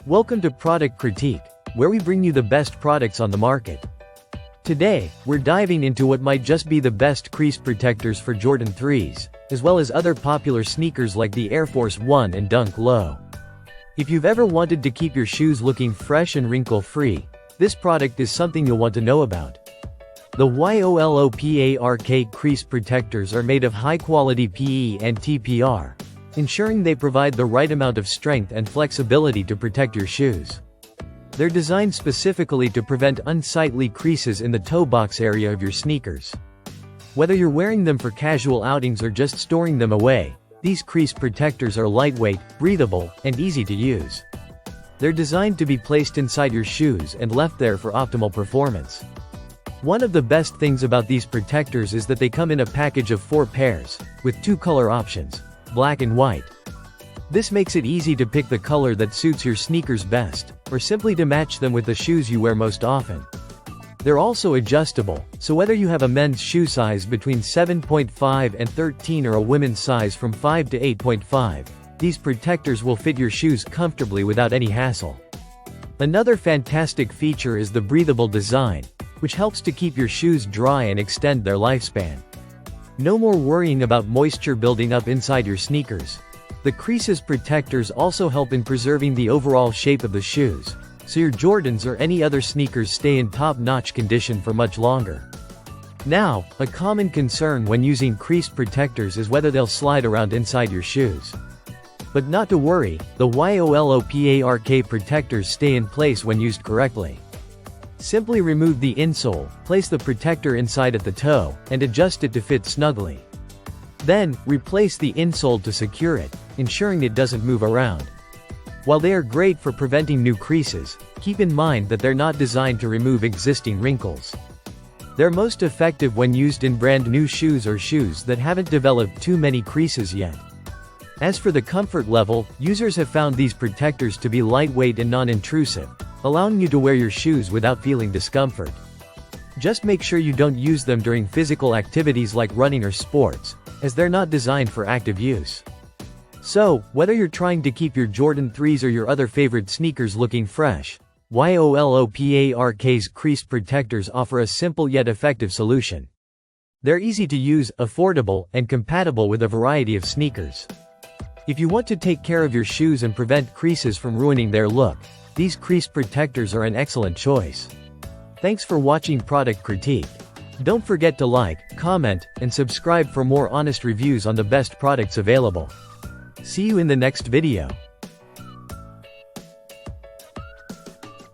Welcome to Product Critique, where we bring you the best products on the market. Today, we're diving into what might just be the best crease protectors for Jordan 3s, as well as other popular sneakers like the Air Force 1 and Dunk Low. If you've ever wanted to keep your shoes looking fresh and wrinkle-free, this product is something you'll want to know about. The YOLOPARK crease protectors are made of high-quality PE and TPR, ensuring they provide the right amount of strength and flexibility to protect your shoes. They're designed specifically to prevent unsightly creases in the toe box area of your sneakers. Whether you're wearing them for casual outings or just storing them away, these crease protectors are lightweight, breathable, and easy to use. They're designed to be placed inside your shoes and left there for optimal performance. One of the best things about these protectors is that they come in a package of 4 pairs, with 2 color options, black and white. This makes it easy to pick the color that suits your sneakers best, or simply to match them with the shoes you wear most often. They're also adjustable, so whether you have a men's shoe size between 7.5 and 13 or a women's size from 5 to 8.5, these protectors will fit your shoes comfortably without any hassle. Another fantastic feature is the breathable design, which helps to keep your shoes dry and extend their lifespan. No more worrying about moisture building up inside your sneakers. The Creases protectors also help in preserving the overall shape of the shoes, so your Jordans or any other sneakers stay in top-notch condition for much longer. Now, a common concern when using crease protectors is whether they'll slide around inside your shoes. But not to worry, the YOLOPARK protectors stay in place when used correctly. Simply remove the insole, place the protector inside at the toe, and adjust it to fit snugly. Then, replace the insole to secure it, ensuring it doesn't move around. While they are great for preventing new creases, keep in mind that they're not designed to remove existing wrinkles. They're most effective when used in brand new shoes or shoes that haven't developed too many creases yet. As for the comfort level, users have found these protectors to be lightweight and non-intrusive, allowing you to wear your shoes without feeling discomfort. Just make sure you don't use them during physical activities like running or sports, as they're not designed for active use. So, whether you're trying to keep your Jordan 3s or your other favorite sneakers looking fresh, YOLOPARK's crease protectors offer a simple yet effective solution. They're easy to use, affordable, and compatible with a variety of sneakers. If you want to take care of your shoes and prevent creases from ruining their look, these crease protectors are an excellent choice. Thanks for watching Product Critique. Don't forget to like, comment, and subscribe for more honest reviews on the best products available. See you in the next video.